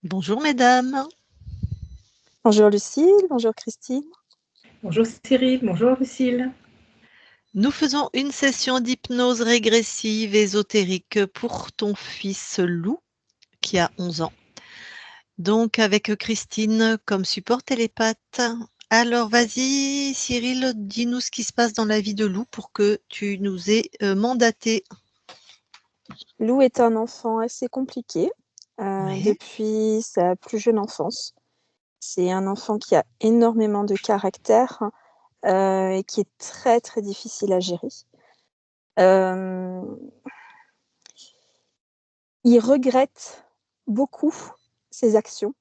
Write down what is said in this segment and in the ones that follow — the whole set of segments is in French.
Bonjour mesdames. Bonjour Lucille, bonjour Christine. Bonjour Cyril, bonjour Lucille. Nous faisons une session d'hypnose régressive ésotérique pour ton fils Lou, qui a 11 ans. Donc avec Christine comme support télépathe. Alors vas-y Cyril, dis-nous ce qui se passe dans la vie de Lou pour que tu nous aies mandaté. Lou est un enfant assez compliqué Ouais. depuis sa plus jeune enfance. C'est un enfant qui a énormément de caractère et qui est très très difficile à gérer. Il regrette beaucoup ses actions.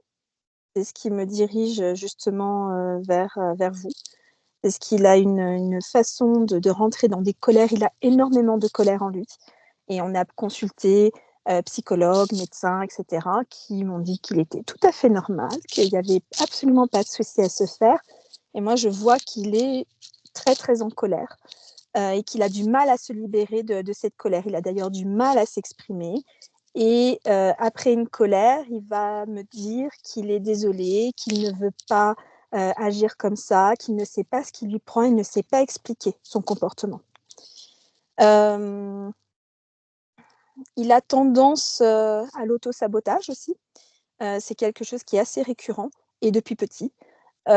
C'est ce qui me dirige justement vers vous. Parce qu'il a une façon de rentrer dans des colères. Il a énormément de colère en lui. Et on a consulté psychologues, médecins, etc., qui m'ont dit qu'il était tout à fait normal, qu'il n'y avait absolument pas de souci à se faire. Et moi, je vois qu'il est très, très en colère et qu'il a du mal à se libérer de cette colère. Il a d'ailleurs du mal à s'exprimer. Et après une colère, il va me dire qu'il est désolé, qu'il ne veut pas agir comme ça, qu'il ne sait pas ce qui lui prend, il ne sait pas expliquer son comportement. Il a tendance à l'auto-sabotage aussi. C'est quelque chose qui est assez récurrent et depuis petit. Il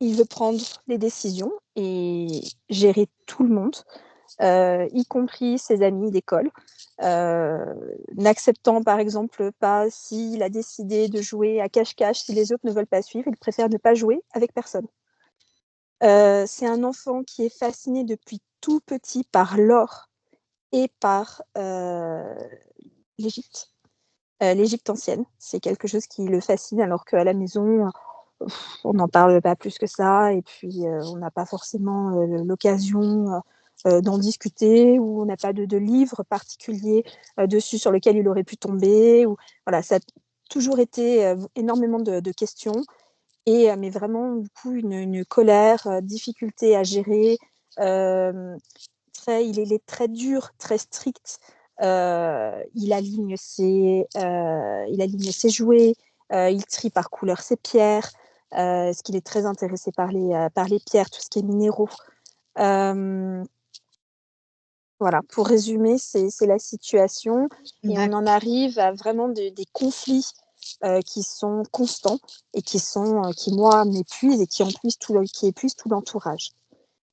veut prendre les décisions et gérer tout le monde, y compris ses amis d'école. N'acceptant par exemple pas s'il a décidé de jouer à cache-cache, si les autres ne veulent pas suivre, il préfère ne pas jouer avec personne. C'est un enfant qui est fasciné depuis tout petit par l'or et par l'Égypte. L'Égypte ancienne, c'est quelque chose qui le fascine, alors qu'à la maison, on n'en parle pas plus que ça, et puis on n'a pas forcément l'occasion d'en discuter, ou on n'a pas de livre particulier dessus sur lequel il aurait pu tomber. Ou, voilà, ça a toujours été énormément de questions, et mais vraiment du coup une colère, difficulté à gérer. Il est très dur, très strict. Il aligne ses jouets, il trie par couleur ses pierres, parce qu'il est très intéressé par les pierres, tout ce qui est minéraux. Voilà, pour résumer, c'est la situation. Et on en arrive à vraiment des conflits qui sont constants et qui, moi, m'épuisent et qui épuisent tout l'entourage.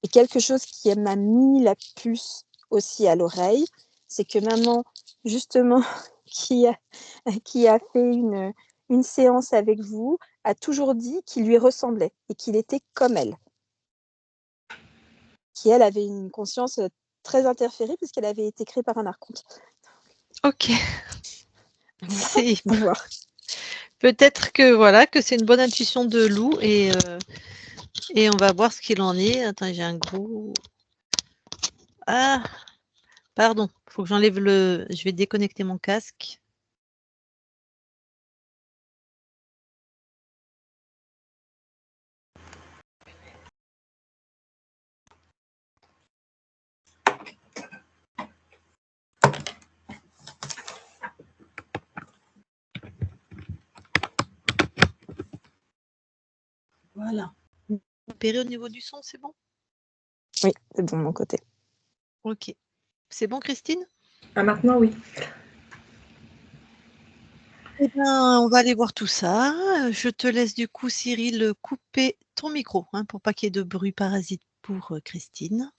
Et quelque chose qui m'a mis la puce aussi à l'oreille, c'est que maman, justement, qui a fait une séance avec vous, a toujours dit qu'il lui ressemblait et qu'il était comme elle. Qui, elle, avait une conscience très interférée puisqu'elle avait été créée par un archonte. Ok. C'est voir. Peut-être que voilà, que c'est une bonne intuition de Lou et on va voir ce qu'il en est. Attends, j'ai un gros. Ah, pardon, faut que j'enlève le. Je vais déconnecter mon casque. Voilà. Repéré au niveau du son, c'est bon? Oui, c'est bon de mon côté. Ok. C'est bon, Christine? Ah, maintenant, oui. Eh bien, on va aller voir tout ça. Je te laisse du coup, Cyril, couper ton micro pour pas qu'il y ait de bruit parasite pour Christine.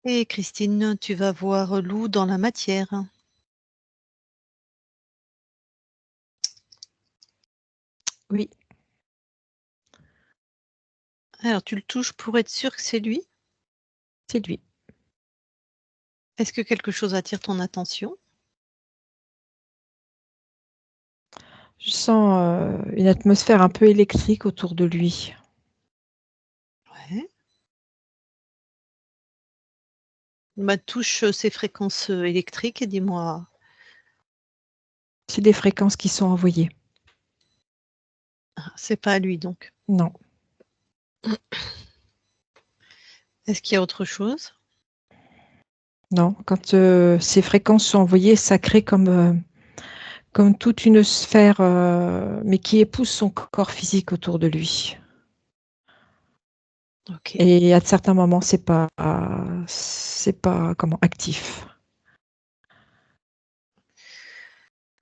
Et Christine, tu vas voir Lou dans la matière. Oui. Alors, tu le touches pour être sûr que c'est lui? C'est lui. Est-ce que quelque chose attire ton attention? Je sens une atmosphère un peu électrique autour de lui. Ouais. Touche ces fréquences électriques et dis-moi. C'est des fréquences qui sont envoyées. C'est pas à lui donc. Non. Est-ce qu'il y a autre chose? Non, quand ces fréquences sont envoyées, ça crée comme toute une sphère, mais qui épouse son corps physique autour de lui. Ok, Et à certains moments, c'est pas comment actif.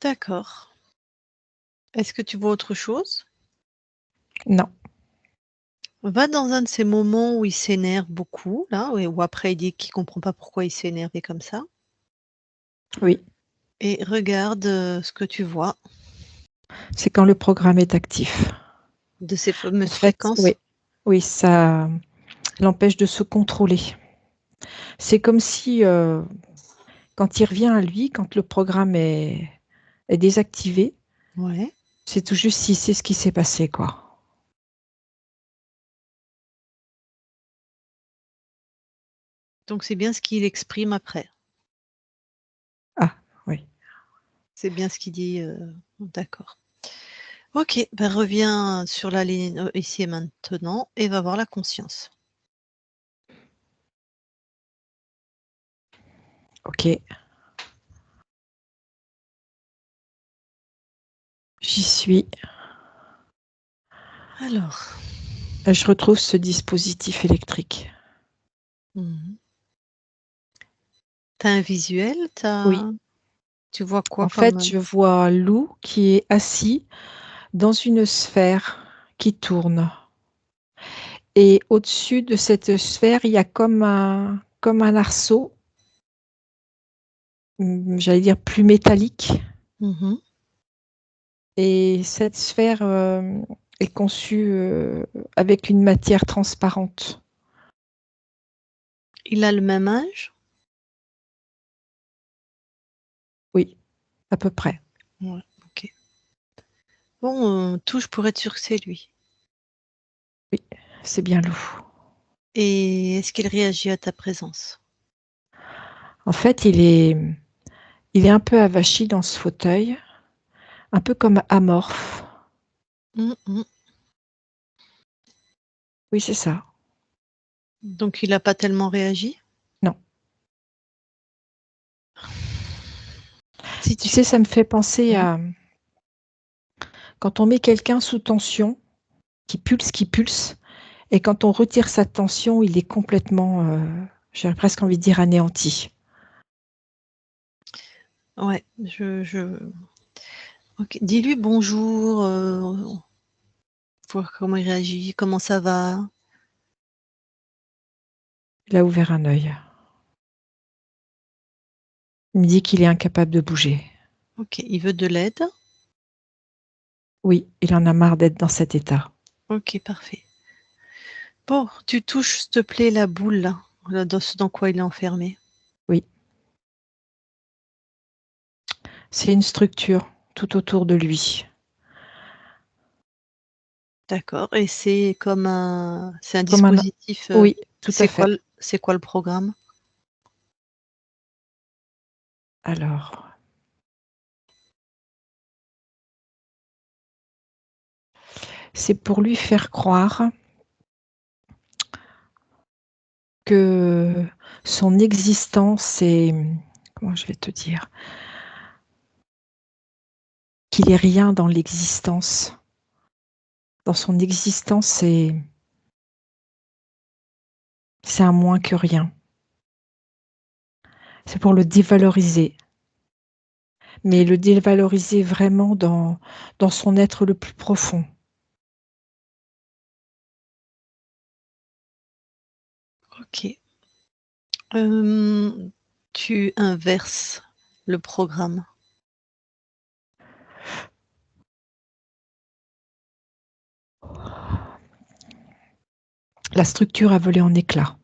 d'accord. Est-ce que tu vois autre chose? Non, Va dans un de ces moments où il s'énerve beaucoup, là, où après il dit qu'il comprend pas pourquoi il s'est énervé comme ça, oui, et regarde ce que tu vois c'est quand le programme est actif. de ces En fameuses fait, oui, fréquences. oui, ça l'empêche de se contrôler. C'est comme si quand il revient à lui, quand le programme est désactivé, Ouais. c'est tout juste si c'est ce qui s'est passé, quoi. Donc c'est bien ce qu'il exprime après. Ah, oui. C'est bien ce qu'il dit. D'accord. Ok, ben reviens sur la ligne ici et maintenant et va voir la conscience. Ok, j'y suis. Alors, Je retrouve ce dispositif électrique. mhm. T'as un visuel, Oui. tu vois quoi En fait, comme... je vois Lou qui est assis dans une sphère qui tourne. Et au-dessus de cette sphère, il y a comme un arceau, j'allais dire plus métallique. Mhm. Et cette sphère est conçue avec une matière transparente. Il a le même âge? Oui, à peu près. Ouais, ok. Bon, touche pour être sûr que c'est lui. Oui, c'est bien Lou. Et est-ce qu'il réagit à ta présence? En fait, il est un peu avachi dans ce fauteuil, un peu comme amorphe. Mhm. Oui, c'est ça. Donc il n'a pas tellement réagi? Non. Si Tu tu... sais, ça me fait penser Mhm. à quand on met quelqu'un sous tension, qui pulse, et quand on retire sa tension, il est complètement, j'ai presque envie de dire, anéanti. Ouais, ok. Dis-lui bonjour, voir comment il réagit, comment ça va. Il a ouvert un œil. Il me dit qu'il est incapable de bouger. Ok, il veut de l'aide. Oui, il en a marre d'être dans cet état. Ok, parfait. Bon, tu touches, s'il te plaît, la boule, là, dans ce dans quoi il est enfermé. Oui, c'est une structure tout autour de lui. D'accord. Et c'est un Comme un... dispositif. Oui, tout à fait. C'est quoi le programme? Alors, c'est pour lui faire croire que son existence est, comment je vais te dire, qu'il est rien dans l'existence. Dans son existence, c'est un moins que rien. C'est pour le dévaloriser, mais le dévaloriser vraiment dans son être le plus profond. Ok. Euh, Tu inverses le programme. La structure a volé en éclats.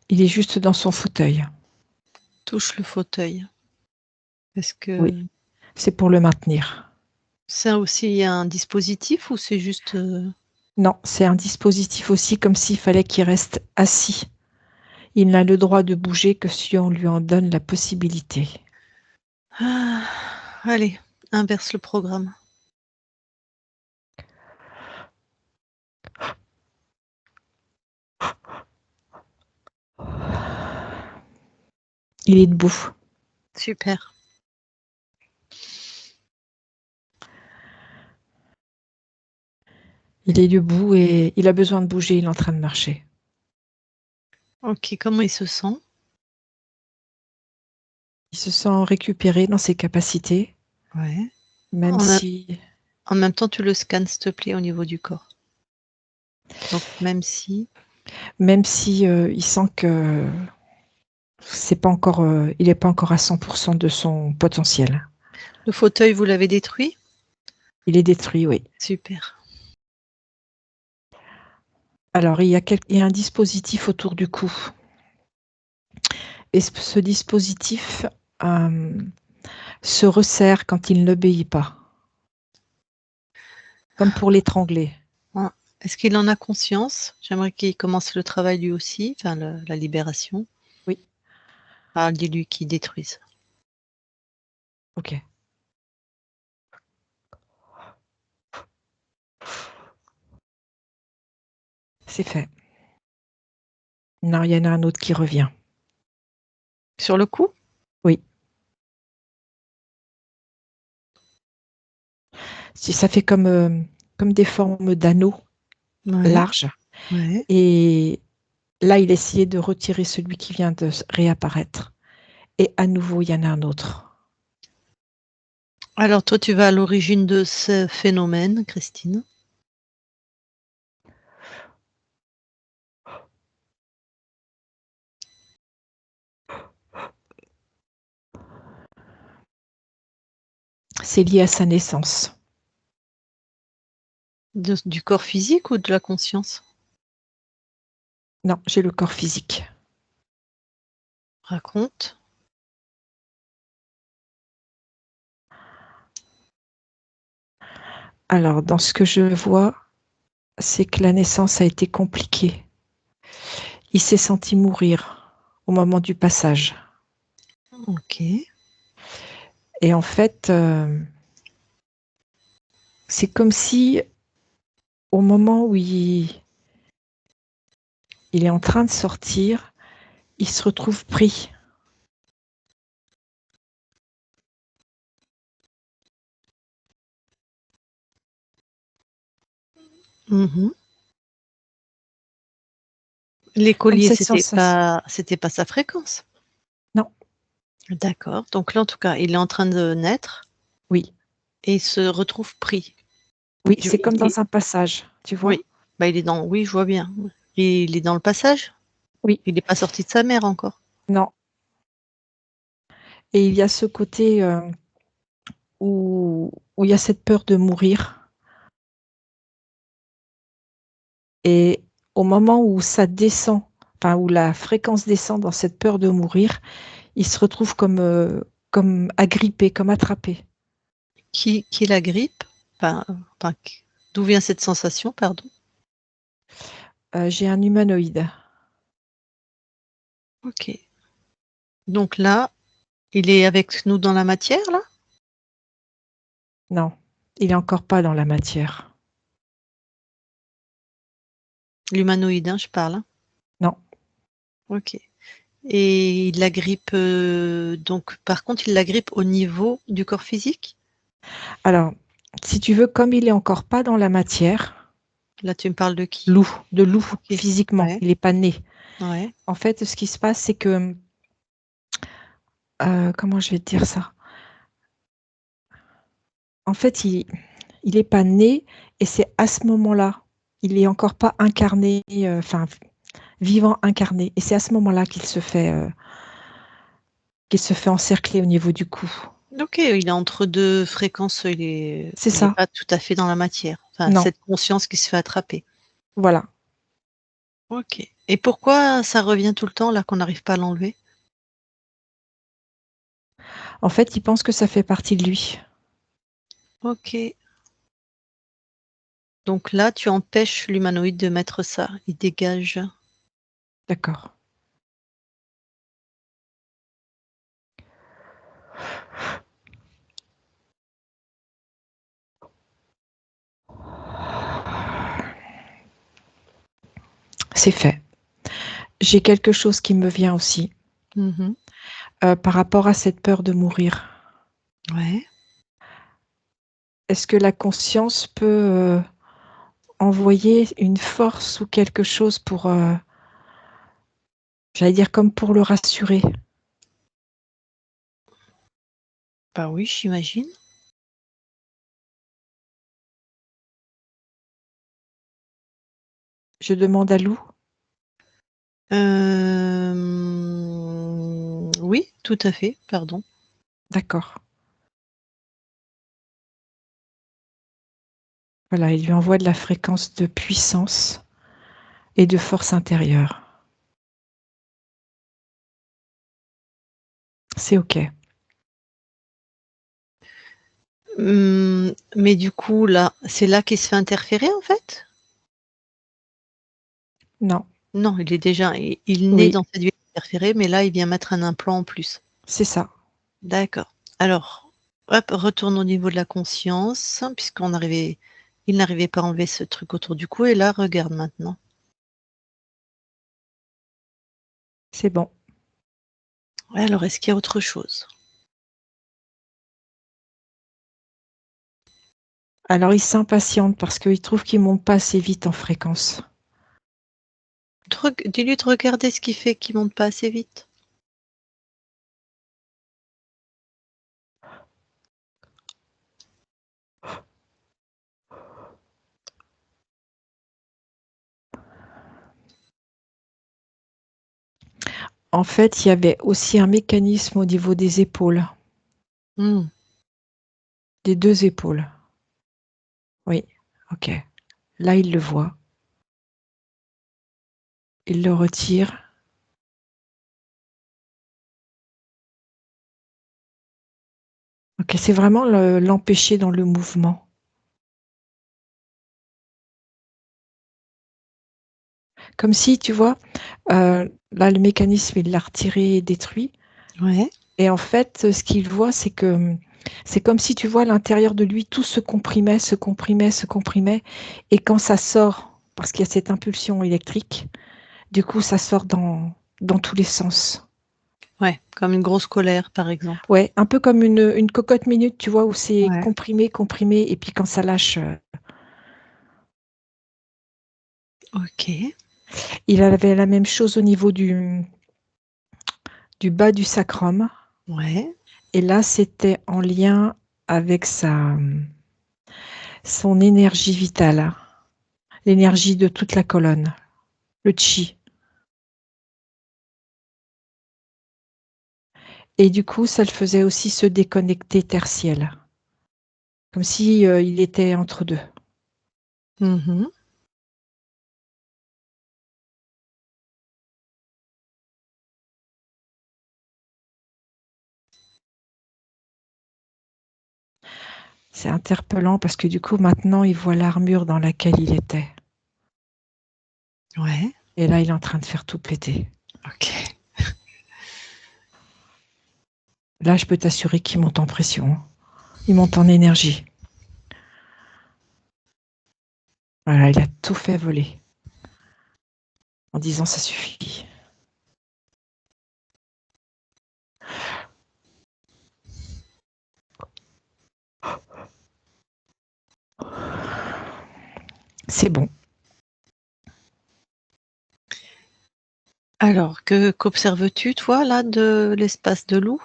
Il est juste dans son fauteuil. Touche le fauteuil. Est-ce Oui, que c'est pour le maintenir. ça aussi un dispositif ou c'est juste... Non, c'est un dispositif aussi comme s'il fallait qu'il reste assis. Il n'a le droit de bouger que si on lui en donne la possibilité. Ah, allez, inverse le programme. Il est debout. Super. Il est debout et il a besoin de bouger, il est en train de marcher. Ok, comment il se sent? Il se sent récupéré dans ses capacités, Ouais. même En, même- si, en même temps, tu le scannes, s'il te plaît, au niveau du corps. Donc, il sent que c'est pas encore, il n'est pas encore à 100% de son potentiel. le fauteuil, vous l'avez détruit? Il est détruit, oui. Super. Alors, il y a un dispositif autour du cou. Et ce dispositif se resserre quand il n'obéit pas, comme pour l'étrangler. Ah, est-ce qu'il en a conscience? J'aimerais qu'il commence le travail lui aussi, enfin la libération. Oui, Ah, dis-lui qu'il détruise. ok. C'est fait. Non, il y en a un autre qui revient. Sur le coup? Oui. Si ça fait comme des formes d'anneaux Ouais. larges. Ouais. Et là, il essayait de retirer celui qui vient de réapparaître. Et à nouveau, il y en a un autre. Alors, toi, tu vas à l'origine de ce phénomène, Christine. C'est lié à sa naissance. Du corps physique ou de la conscience? Non, j'ai le corps physique. Raconte. Alors, dans ce que je vois, c'est que la naissance a été compliquée. Il s'est senti mourir au moment du passage. Ok. Et en fait, c'est comme si au moment où il est en train de sortir, il se retrouve pris. Mhm. Les Comme colliers, cette sensation. c'était pas sa fréquence. Non, D'accord. Donc là, en tout cas, il est en train de naître oui. et il se retrouve pris. Oui, Du- c'est comme il- dans un passage, tu vois? oui. Bah, oui, je vois bien. Il est dans le passage. Oui, Il n'est pas sorti de sa mère encore. non. Et il y a ce côté où il y a cette peur de mourir. Et au moment où ça descend, enfin où la fréquence descend dans cette peur de mourir, il se retrouve comme agrippé, comme attrapé. Qui la grippe? Enfin, enfin, d'où vient cette sensation, pardon? J'ai un humanoïde. Ok. Donc là, il est avec nous dans la matière, là? Non, il est encore pas dans la matière. L'humanoïde, hein, je parle, hein. Non. Ok. Et il la grippe, donc par contre, il la grippe au niveau du corps physique? Alors, si tu veux, comme il est encore pas dans la matière, Là, tu me parles de qui? de loup, Ok. physiquement, Ouais, il n'est pas né. ouais. En fait, ce qui se passe, c'est que, comment je vais te dire ça? En fait, il est pas né et c'est à ce moment-là, il est encore pas incarné, enfin, vivant incarné. Et c'est à ce moment-là qu'il se fait encercler au niveau du cou. Ok, il est entre deux fréquences, C'est il est ça. pas tout à fait dans la matière. Enfin, Non, cette conscience qui se fait attraper. voilà. Ok. Et pourquoi ça revient tout le temps là qu'on n'arrive pas à l'enlever? En fait, il pense que ça fait partie de lui. Ok. Donc là, tu empêches l'humanoïde de mettre ça. Il dégage. D'accord. C'est fait. J'ai quelque chose qui me vient aussi. Mhm. par rapport à cette peur de mourir. Ouais. Est-ce que la conscience peut envoyer une force ou quelque chose pour, j'allais dire comme pour le rassurer? Bah oui, j'imagine. Je demande à Lou. Oui, tout à fait, pardon. D'accord. Voilà, il lui envoie de la fréquence de puissance et de force intérieure. C'est OK. Mais du coup, là, c'est là qu'il se fait interférer, en fait? Non, Non, il est déjà il naît oui, dans cette vie interférée, mais là, il vient mettre un implant en plus. c'est ça. D'accord. Alors, hop, retourne au niveau de la conscience, il n'arrivait pas à enlever ce truc autour du cou et là, regarde maintenant. C'est bon. Ouais, alors est-ce qu'il y a autre chose? Alors il s'impatiente parce qu'il trouve qu'il monte pas assez vite en fréquence. Dis-lui de regarder ce qui fait qu'il monte pas assez vite. En fait, il y avait aussi un mécanisme au niveau des épaules, Mmh. des 2 épaules. Oui, OK. Là, il le voit. Il le retire. OK, c'est vraiment l'empêcher dans le mouvement. Comme si, tu vois, là, le mécanisme, il l'a retiré et détruit. Ouais. Et en fait, ce qu'il voit, c'est que c'est comme si, tu vois, à l'intérieur de lui, tout se comprimait, se comprimait, se comprimait. Et quand ça sort, parce qu'il y a cette impulsion électrique, du coup, ça sort dans tous les sens. Ouais, comme une grosse colère, par exemple. Ouais, un peu comme une cocotte minute, tu vois, où c'est Ouais. comprimé, comprimé, et puis quand ça lâche. OK. Il avait la même chose au niveau du bas du sacrum. Ouais. Et là, c'était en lien avec son énergie vitale, l'énergie de toute la colonne, le chi. Et du coup, ça le faisait aussi se déconnecter tertiel, comme si il était entre deux. Mmh. C'est interpellant parce que du coup, maintenant, il voit l'armure dans laquelle il était. Ouais. Et là, il est en train de faire tout péter. OK. Là, je peux t'assurer qu'il monte en pression. Il monte en énergie. Voilà, il a tout fait voler. En disant, ça suffit. C'est bon. Alors, qu'observes-tu, toi, là, de l'espace de Lou?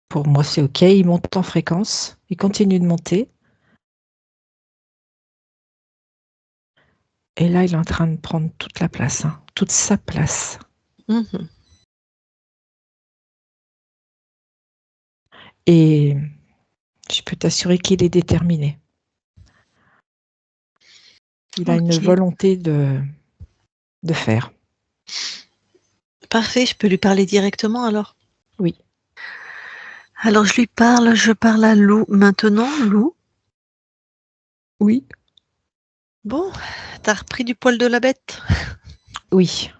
Pour moi, c'est OK. Il monte en fréquence. Il continue de monter. Et là, il est en train de prendre toute la place, hein, toute sa place. Mmh. Et je peux t'assurer qu'il est déterminé. Il a une OK. volonté de faire. Parfait, je peux lui parler directement alors? Oui. Alors je parle à Lou maintenant. Lou? Oui. Bon, tu as repris du poil de la bête? Oui.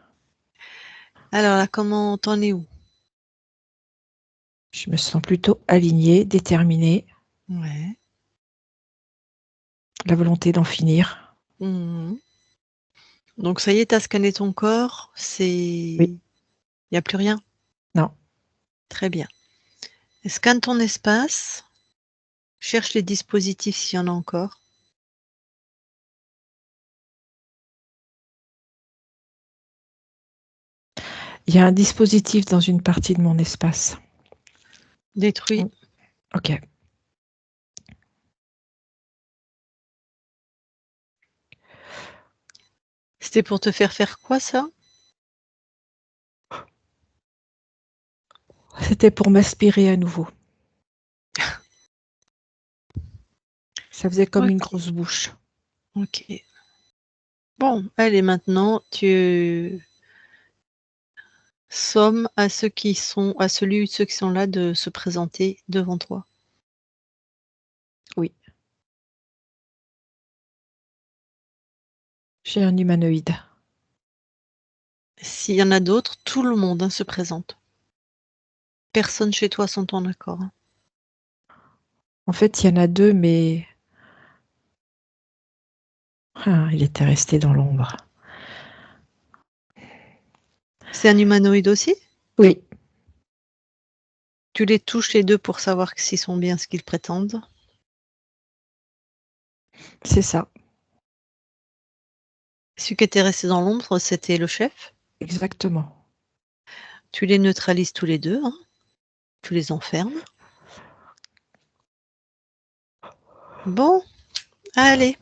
Alors là, comment tu en es où? Je me sens plutôt alignée, déterminée, Ouais. la volonté d'en finir. Mmh. Donc ça y est, tu as scanné ton corps, il Oui. n'y a plus rien? Non. Très bien. Scanne ton espace, cherche les dispositifs s'il y en a encore. Il y a un dispositif dans une partie de mon espace. Détruit. Ok. C'était pour te faire quoi ça? C'était pour m'aspirer à nouveau. Ça faisait comme une Ok. grosse bouche. Ok. Bon, allez, maintenant, tu sommes à ceux qui sont là de se présenter devant toi. Oui. J'ai un humanoïde. S'il y en a d'autres, tout le monde se présente. Personne chez toi sans ton accord. En fait, il y en a 2, mais il était resté dans l'ombre. C'est un humanoïde aussi? Oui. Tu les touches les 2 pour savoir s'ils sont bien ce qu'ils prétendent? C'est ça. Celui qui était resté dans l'ombre, c'était le chef? Exactement. Tu les neutralises tous les 2, hein? Tu les enfermes. Bon, allez.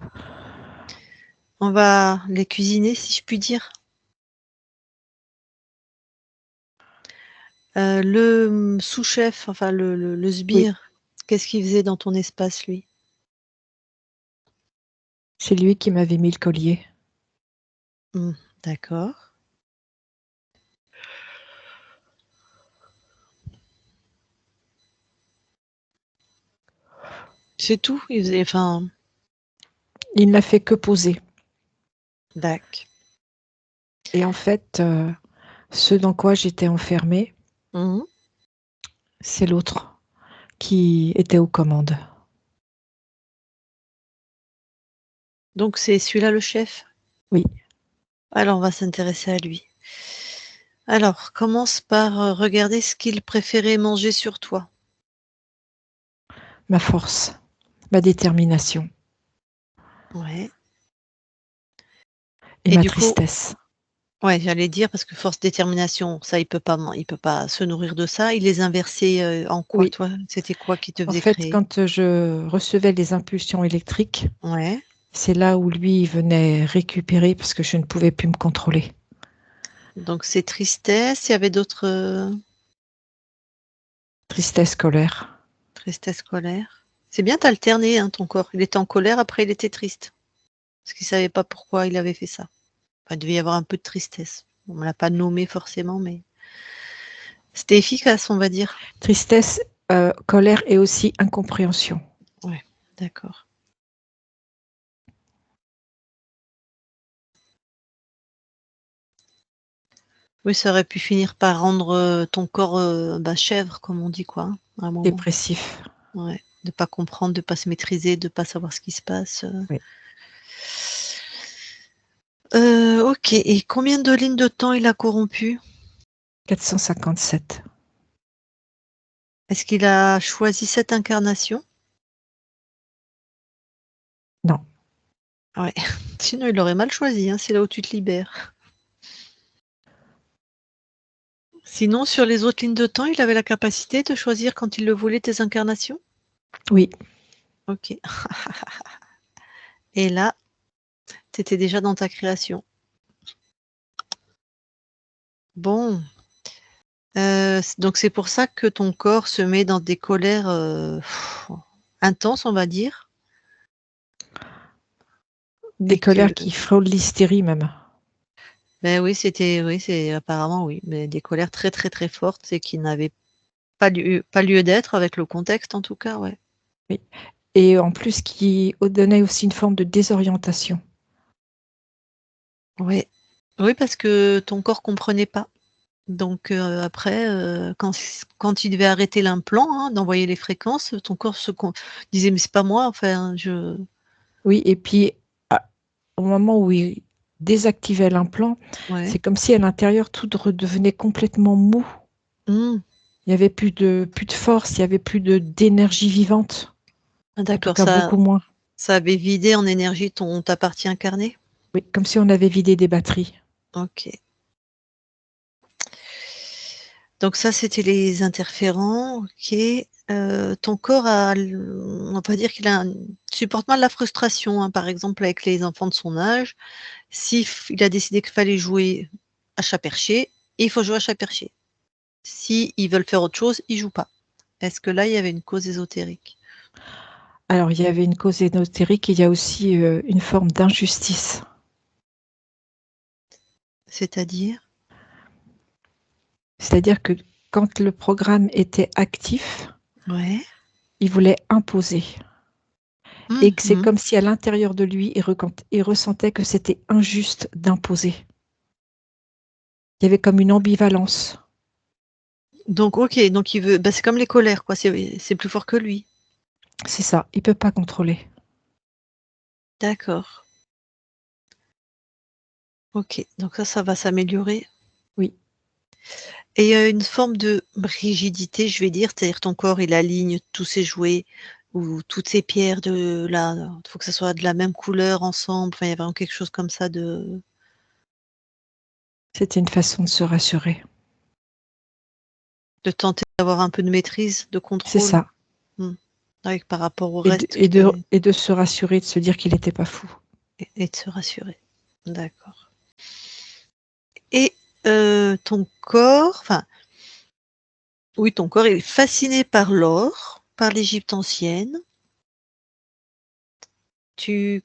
On va les cuisiner, si je puis dire. Le sous-chef, enfin le Oui. sbire, qu'est-ce qu'il faisait dans ton espace, lui? C'est lui qui m'avait mis le collier. D'accord. C'est tout? Il faisait enfin, Il n'a fait que poser. dac. Et en fait, ce dans quoi j'étais enfermée, Mmh. c'est l'autre qui était aux commandes. Donc c'est celui-là le chef? Oui. Alors on va s'intéresser à lui. Alors, commence par, regarder ce qu'il préférait manger sur toi. Ma force, ma détermination Ouais. et Et ma du coup tristesse. ouais, j'allais dire parce que force, détermination, ça il peut pas se nourrir de ça. Il les inversait, en quoi Oui. toi? C'était quoi qui te En faisait fait, créer? quand je recevais les impulsions électriques, Ouais. c'est là où lui il venait récupérer parce que je ne pouvais plus me contrôler. Donc c'est tristesse, il y avait d'autres, Tristesse, colère. tristesse, colère. C'est bien, tu alterné, hein, ton corps. Il était en colère, après il était triste. Parce qu'il savait pas pourquoi il avait fait ça. Enfin, il devait y avoir un peu de tristesse. On me l'a pas nommé forcément, mais c'était efficace, on va dire. Tristesse, colère et aussi incompréhension. Ouais, d'accord. Oui, ça aurait pu finir par rendre, ton corps, chèvre, comme on dit, quoi, hein, à un moment. Dépressif. Ouais, de pas comprendre, de pas se maîtriser, de pas savoir ce qui se passe. Oui. OK, et combien de lignes de temps il a corrompu? 457. Est-ce qu'il a choisi cette incarnation? Non. Ouais, sinon il aurait mal choisi, hein, c'est là où tu te libères. Sinon, sur les autres lignes de temps, il avait la capacité de choisir quand il le voulait tes incarnations? Oui. OK. Et là, tu étais déjà dans ta création. Bon, donc c'est pour ça que ton corps se met dans des colères, intenses, on va dire, Des et que colères qui frôlent l'hystérie même. oui, c'est apparemment oui, mais des colères très, très, très fortes et qui n'avaient pas lieu d'être avec le contexte en tout cas, ouais. Oui. Et en plus qui donnait aussi une forme de désorientation. Ouais. Oui, parce que ton corps comprenait pas. Donc après, quand il devait arrêter l'implant, hein, d'envoyer les fréquences, ton corps disait: «Mais c'est pas moi, enfin, je». Oui, et puis au moment où il désactivais l'implant, Ouais. c'est comme si à l'intérieur tout redevenait complètement mou. Mmh. Il n'y avait plus de force, il n'y avait plus d'énergie vivante. Ah En tout d'accord, cas, beaucoup moins. ça avait vidé en énergie ta partie incarnée? Oui, comme si on avait vidé des batteries. OK. Donc ça, c'était les interférents, OK. Ton corps on va dire qu'il supporte mal la frustration, hein. Par exemple, avec les enfants de son âge, si il a décidé qu'il fallait jouer à chat perché, il faut jouer à chat perché. Si ils veulent faire autre chose, ils jouent pas. Est-ce que là, il y avait une cause ésotérique? Alors, il y avait une cause ésotérique, il y a aussi une forme d'injustice. C'est-à-dire? C'est-à-dire que quand le programme était actif, Ouais. il voulait imposer. Et que c'est Mmh. comme si à l'intérieur de lui, il ressentait que c'était injuste d'imposer. Il y avait comme une ambivalence. Donc OK, donc il veut c'est comme les colères quoi, c'est plus fort que lui. C'est ça, il ne peut pas contrôler. D'accord. OK, donc ça va s'améliorer. Oui, Et il y a une forme de rigidité, je vais dire, c'est-à-dire ton corps, il aligne tous ses jouets ou toutes ses pierres il faut que ça soit de la même couleur ensemble, enfin, il y a vraiment quelque chose comme ça c'était une façon de se rassurer. de tenter d'avoir un peu de maîtrise, de C'est contrôle. ça. Mmh. Avec par rapport au Et reste qui est de se rassurer, de se dire qu'il n'était pas fou. et de se rassurer. D'accord. Et ton corps, enfin, oui, ton corps est fasciné par l'or, par l'Égypte ancienne. Tu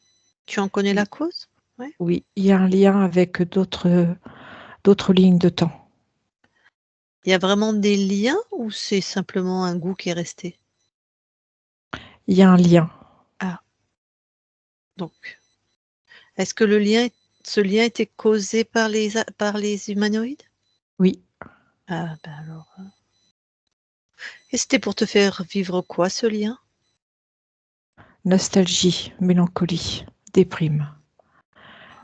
tu en connais la Oui, cause? Ouais. oui, il y a un lien avec d'autres lignes de temps. Il y a vraiment des liens ou c'est simplement un goût qui est resté? Il y a un lien. Ah, donc est-ce que ce lien était causé par les humanoïdes? Oui, Ah, ben alors, et c'était pour te faire vivre quoi ce lien? nostalgie, mélancolie, déprime.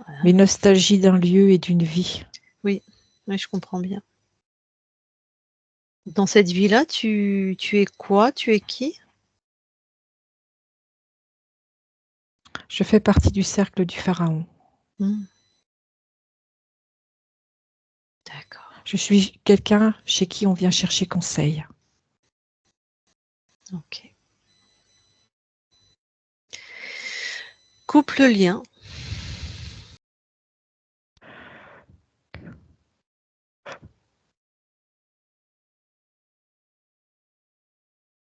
Voilà. Mais nostalgie d'un lieu et d'une vie. Oui, oui, je comprends bien. Dans cette vie-là, tu es quoi? Tu es qui? Je fais partie du cercle du pharaon. Mmh, d'accord, Je suis quelqu'un chez qui on vient chercher conseil. OK. Coupe le lien.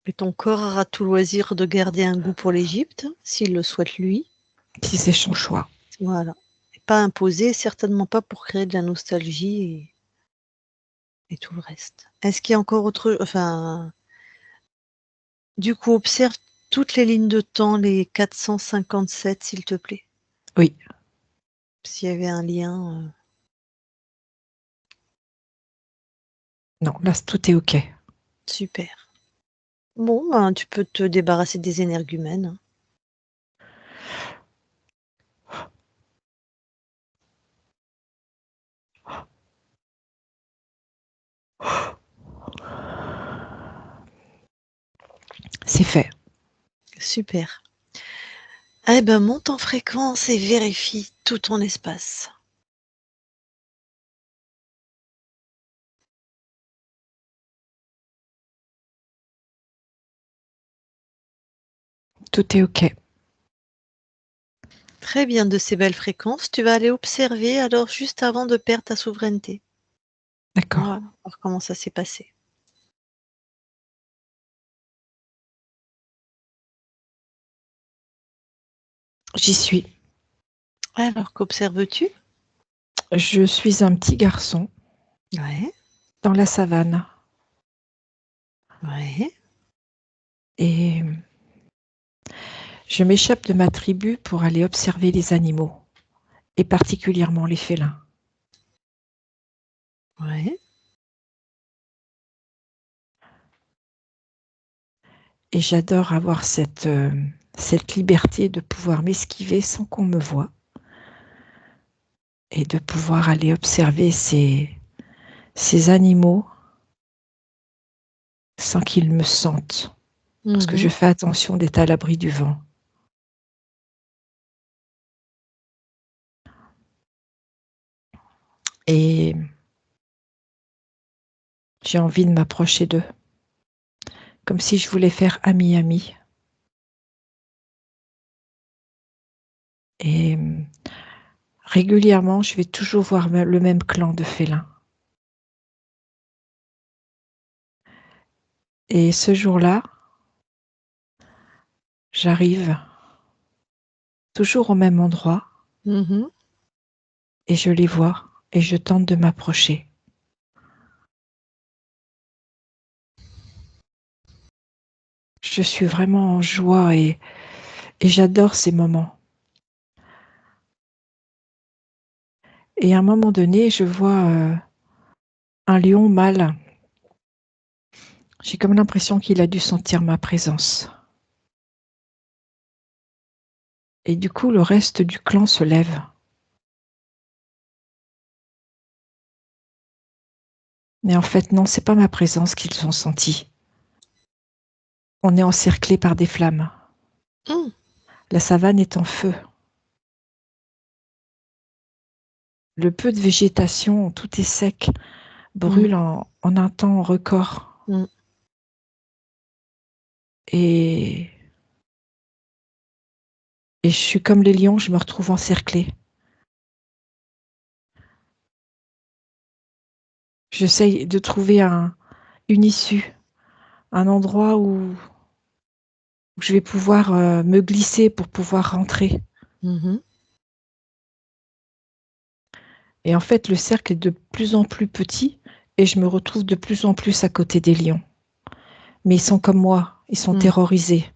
Et ton corps aura tout loisir de garder un goût pour l'Égypte, s'il le souhaite lui. Si c'est son choix. Voilà. Et pas imposer, certainement pas pour créer de la nostalgie et tout le reste. Est-ce qu'il y a encore enfin, du coup, observe toutes les lignes de temps, les 457, s'il te plaît. Oui, S'il y avait un lien, non, là, tout est OK. super. Bon, ben, tu peux te débarrasser des énergumènes, hein. C'est fait. Super. Eh ben, monte en fréquence et vérifie tout ton espace. Tout est OK. Très bien, de ces belles fréquences, tu vas aller observer alors juste avant de perdre ta souveraineté. D'accord. Voilà, voir comment ça s'est passé. J'y suis. Alors, qu'observes-tu? Je suis un petit garçon Ouais, dans la savane ouais, et je m'échappe de ma tribu pour aller observer les animaux et particulièrement les félins. ouais. Et j'adore avoir cette liberté de pouvoir m'esquiver sans qu'on me voie et de pouvoir aller observer ces animaux sans qu'ils me sentent. Parce que je fais attention d'être à l'abri du vent. Et j'ai envie de m'approcher d'eux, comme si je voulais faire ami-ami. Et régulièrement, je vais toujours voir le même clan de félins. Et ce jour-là, j'arrive toujours au même endroit et je les vois et je tente de m'approcher. Je suis vraiment en joie et j'adore ces moments. Et à un moment donné, je vois un lion mâle. J'ai comme l'impression qu'il a dû sentir ma présence. Et du coup, le reste du clan se lève. Mais en fait, non, c'est pas ma présence qu'ils ont sentie. On est encerclé par des flammes. La savane est en feu. Le peu de végétation, tout est sec, brûle en un temps record. Et je suis comme les lions, je me retrouve encerclée. J'essaye de trouver une issue, un endroit où je vais pouvoir me glisser pour pouvoir rentrer. Et en fait, le cercle est de plus en plus petit et je me retrouve de plus en plus à côté des lions. Mais ils sont comme moi, ils sont terrorisés.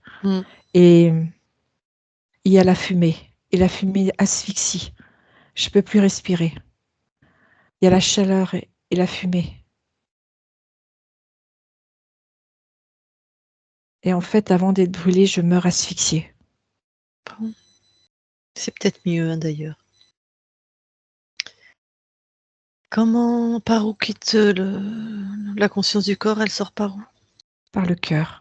Et il y a la fumée, et la fumée asphyxie. Je ne peux plus respirer. Il y a la chaleur et la fumée. Et en fait, avant d'être brûlée, je meurs asphyxiée. Bon. C'est peut-être mieux, hein, d'ailleurs. Comment, par où quitte la conscience du corps? Elle sort par où? Par le cœur.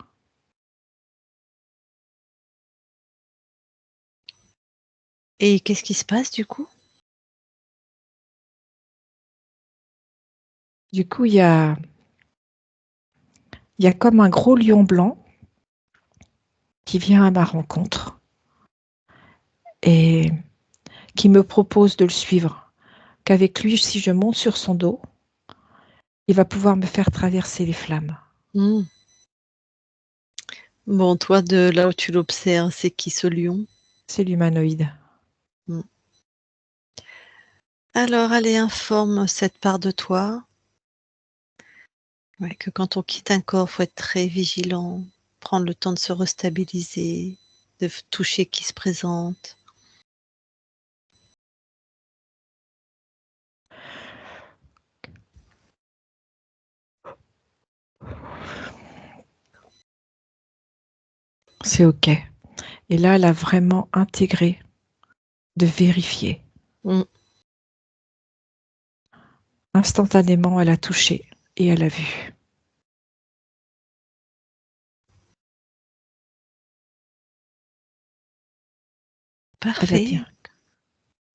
Et qu'est-ce qui se passe du coup? Du coup, il y a comme un gros lion blanc qui vient à ma rencontre et qui me propose de le suivre. Qu'avec lui, si je monte sur son dos, il va pouvoir me faire traverser les flammes. Bon, toi, de là où tu l'observes, c'est qui ce lion? C'est l'humanoïde. Alors, allez, informe cette part de toi. Ouais, que quand on quitte un corps, il faut être très vigilant, prendre le temps de se restabiliser, de toucher qui se présente. C'est OK. Et là, elle a vraiment intégré de vérifier. Instantanément, elle a touché et elle a vu. Parfait.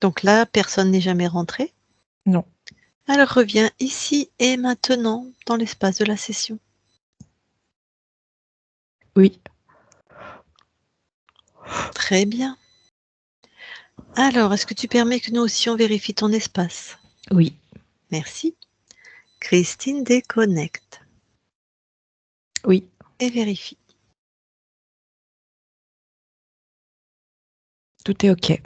Donc là, personne n'est jamais rentré? Non. Alors reviens ici et maintenant dans l'espace de la session. Oui. Très bien. Alors, est-ce que tu permets que nous aussi on vérifie ton espace? Oui. Merci. Christine déconnecte. Oui. Et vérifie. Tout est OK.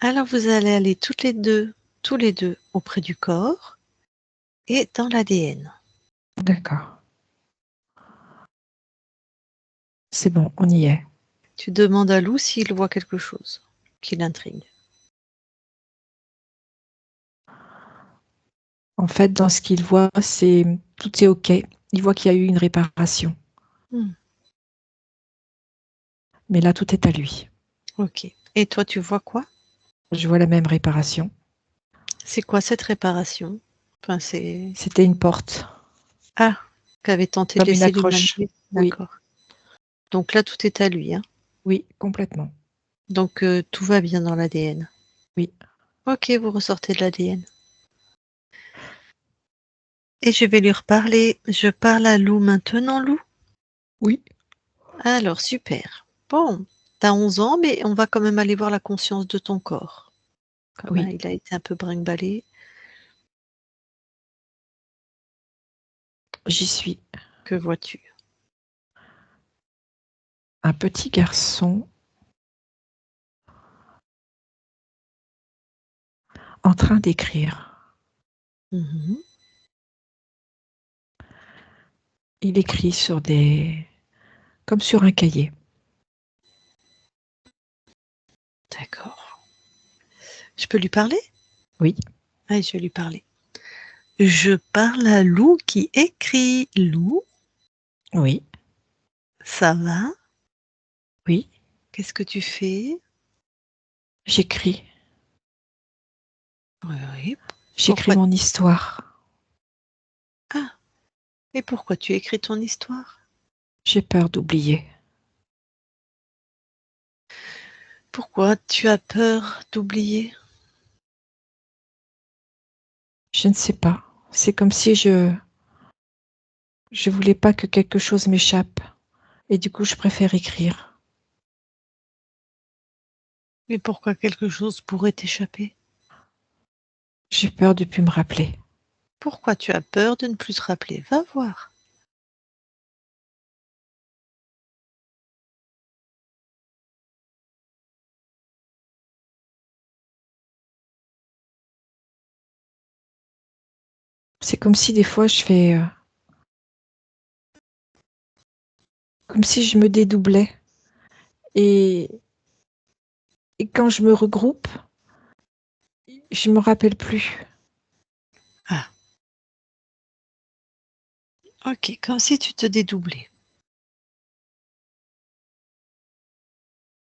Alors vous allez aller tous les deux auprès du corps et dans l'ADN. D'accord. C'est bon, on y est. Tu demandes à Lou s'il voit quelque chose qui l'intrigue. En fait, dans ce qu'il voit, tout est OK. Il voit qu'il y a eu une réparation. Mais là, tout est à lui. Ok. Et toi, tu vois quoi? Je vois la même réparation. C'est quoi cette réparation? Enfin, c'est... C'était une porte, Ah, qu'avait tenté de comme une laisser accroche. l'humanité. Oui, D'accord. Donc là, tout est à lui, hein. oui, complètement. Donc tout va bien dans l'ADN. Oui. Ok, vous ressortez de l'ADN. Et je vais lui reparler. Je parle à Lou maintenant, Lou. Oui. Alors, super. Bon, t'as 11 ans, mais on va quand même aller voir la conscience de ton corps. Comme Oui. il a été un peu brinque-ballé. J'y suis. Que vois-tu? Un petit garçon en train d'écrire. Mhm. Il écrit comme sur un cahier. D'accord. Je peux lui parler? Oui. Allez, je vais lui parler. Je parle à Lou qui écrit. Lou, Oui. ça va? Oui. Qu'est-ce que tu fais? J'écris. Oui, oui. J'écris Pourquoi? mon histoire. Ah, et pourquoi tu écris ton histoire? J'ai peur d'oublier. Pourquoi tu as peur d'oublier? Je ne sais pas. C'est comme si je voulais pas que quelque chose m'échappe. Et du coup, je préfère écrire. Mais pourquoi quelque chose pourrait t'échapper? J'ai peur de plus me rappeler. Pourquoi tu as peur de ne plus te rappeler? Va voir. C'est comme si des fois je fais comme si je me dédoublais. Et, et quand je me regroupe, je me rappelle plus. Ah, ok, comme si tu te dédoublais.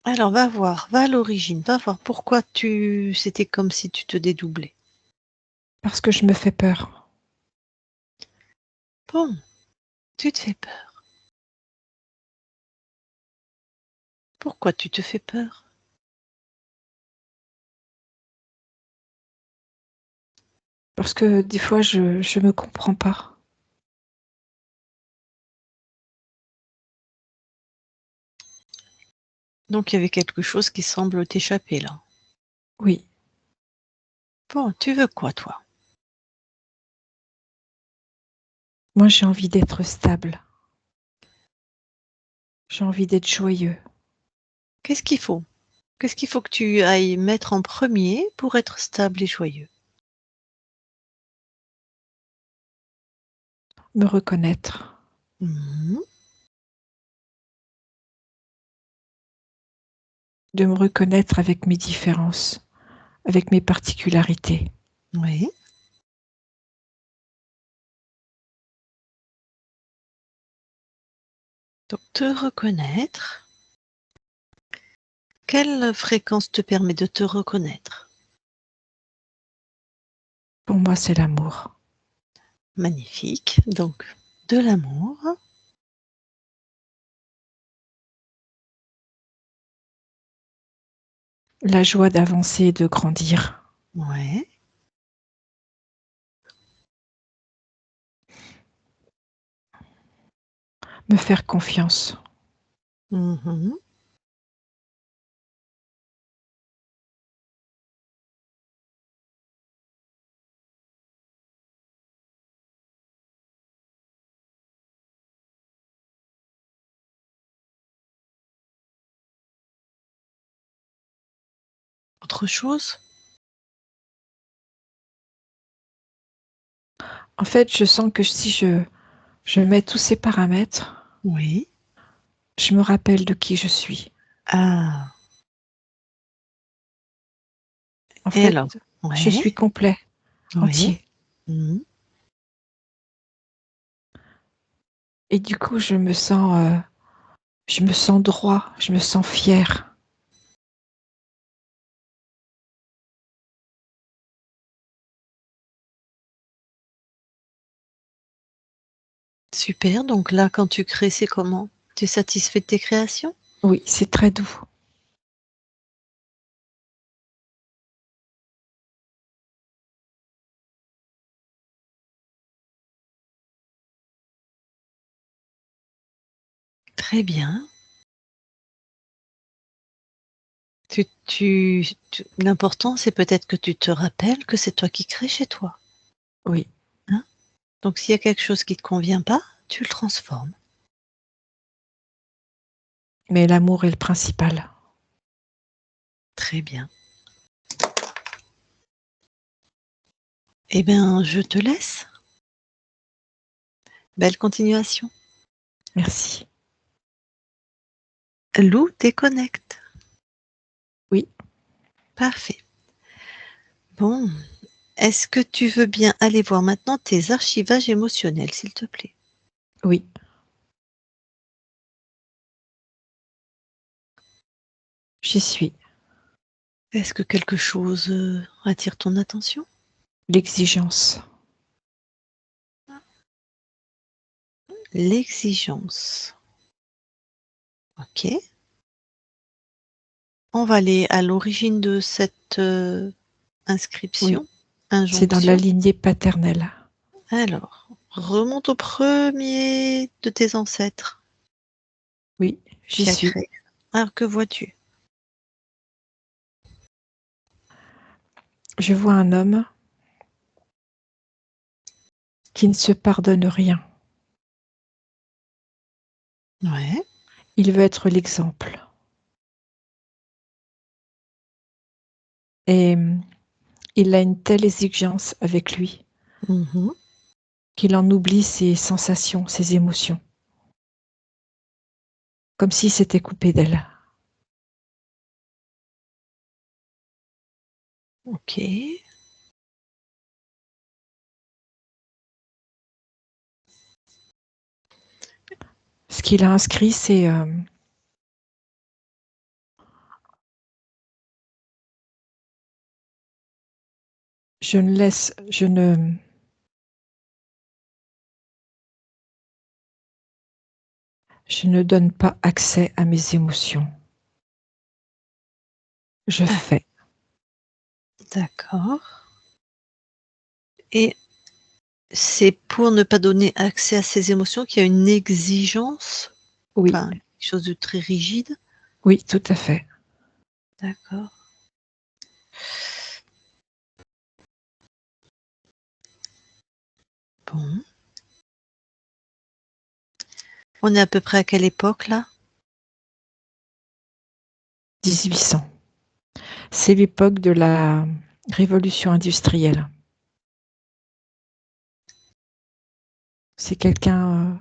Alors va voir, va à l'origine, va voir pourquoi c'était comme si tu te dédoublais. Parce que je me fais peur. Bon, tu te fais peur. Pourquoi tu te fais peur? Parce que des fois, je me comprends pas. Donc il y avait quelque chose qui semble t'échapper là. Oui, Bon, tu veux quoi toi? moi j'ai envie d'être stable. J'ai envie d'être joyeux. Qu'est-ce qu'il faut? Qu'est-ce qu'il faut que tu ailles mettre en premier pour être stable et joyeux? Me reconnaître. Mhm. De me reconnaître avec mes différences, avec mes particularités. Oui. Donc te reconnaître. Quelle fréquence te permet de te reconnaître? Pour moi, c'est l'amour. Magnifique. Donc de l'amour. La joie d'avancer et de grandir. Ouais. Me faire confiance. Mhm. Autre chose? En fait, je sens que si je mets tous ces paramètres, Oui. je me rappelle de qui je suis. Ah. En Et fait, alors? je Ouais. suis complet, Oui. entier. Mhm. Et du coup, je me sens droit, je me sens fier. Super, donc là, quand tu crées, c'est comment? Tu es satisfait de tes créations? Oui, c'est très doux. Très bien. L'important, c'est peut-être que tu te rappelles que c'est toi qui crées chez toi, Oui, hein? Donc s'il y a quelque chose qui ne te convient pas, tu le transformes. mais l'amour est le principal. Très bien. Eh bien, je te laisse. Belle continuation. Merci. Lou déconnecte. Oui, Parfait. Bon, est-ce que tu veux bien aller voir maintenant tes archivages émotionnels, s'il te plaît? oui. J'y suis. Est-ce que quelque chose attire ton attention? L'exigence. L'exigence. Ok. On va aller à l'origine de cette Oui, inscription, c'est dans la injonction. lignée paternelle. Alors, remonte au premier de tes ancêtres Oui, j'y qui a suis. créé. Alors, que vois-tu? Je vois un homme qui ne se pardonne rien. Ouais. Il veut être l'exemple. Et il a une telle exigence avec lui Mhm. qu'il en oublie ses sensations, ses émotions, comme s'il s'était coupé d'elle. Ok. Ce qu'il a inscrit, c'est je ne laisse, je ne donne pas accès à mes émotions. Je Ah, fais. d'accord. Et c'est pour ne pas donner accès à ses émotions qu'il y a une exigence, Oui, enfin, quelque chose de très rigide. oui, tout à fait. D'accord. Bon. On est à peu près à quelle époque là? 1800. C'est l'époque de la révolution industrielle. C'est quelqu'un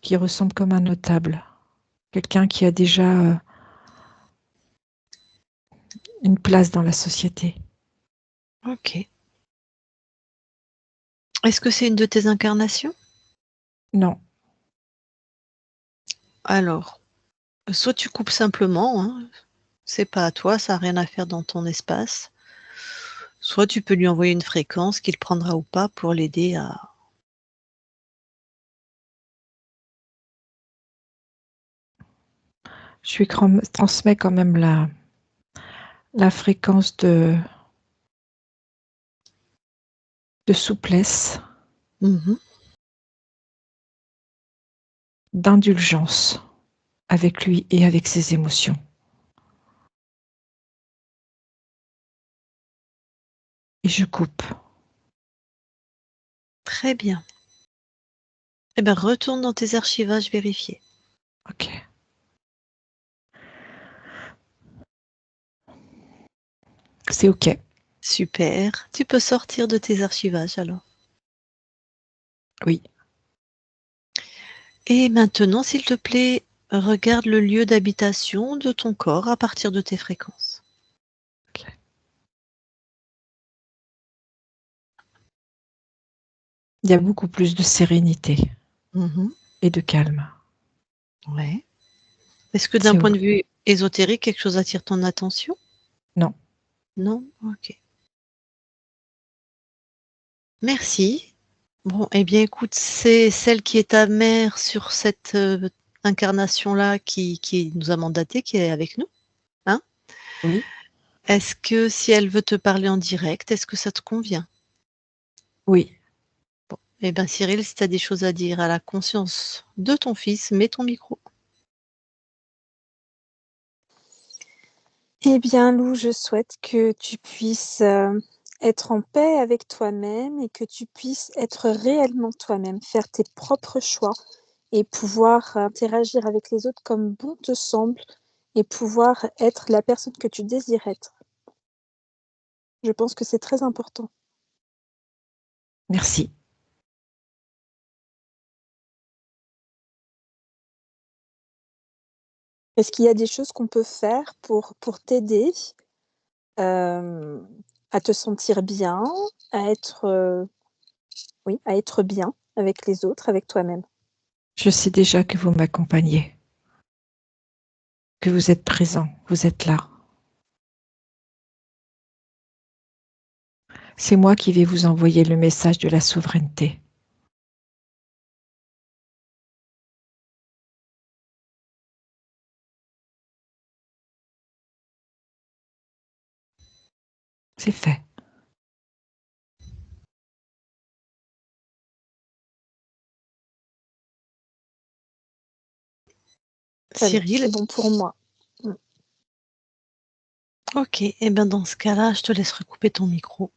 qui ressemble comme un notable, quelqu'un qui a déjà une place dans la société. Ok. Est-ce que c'est une de tes incarnations? Non, Alors, soit tu coupes simplement, hein, c'est pas à toi, ça n'a rien à faire dans ton espace. Soit tu peux lui envoyer une fréquence qu'il prendra ou pas pour l'aider à. je lui transmets quand même la fréquence de souplesse, Mhm. d'indulgence avec lui et avec ses émotions. Et je coupe. Très bien. Eh bien, retourne dans tes archivages vérifier. Ok. C'est ok. Super. Tu peux sortir de tes archivages alors. Oui. Et maintenant, s'il te plaît, regarde le lieu d'habitation de ton corps à partir de tes fréquences. Ok. Il y a beaucoup plus de sérénité Mhm. et de calme. Ouais. Est-ce que d'un C'est point ok. de vue ésotérique, quelque chose attire ton attention? Non. Non? Ok. Merci. Bon, eh bien, écoute, c'est celle qui est ta mère sur cette incarnation-là qui nous a mandaté, qui est avec nous. Hein? Oui, Est-ce que si elle veut te parler en direct, est-ce que ça te convient? oui. Eh bien, Cyril, si tu as des choses à dire à la conscience de ton fils, mets ton micro. Eh bien, Lou, je souhaite que tu puisses être en paix avec toi-même et que tu puisses être réellement toi-même, faire tes propres choix et pouvoir interagir avec les autres comme bon te semble et pouvoir être la personne que tu désires être. Je pense que c'est très important. Merci. Est-ce qu'il y a des choses qu'on peut faire pour t'aider à te sentir bien, à être bien avec les autres, avec toi-même? Je sais déjà que vous m'accompagnez, que vous êtes présent, vous êtes là. C'est moi qui vais vous envoyer le message de la souveraineté. C'est fait. Très bien, Cyril? c'est bon pour moi. Ok, eh bien dans ce cas-là, je te laisse recouper ton micro.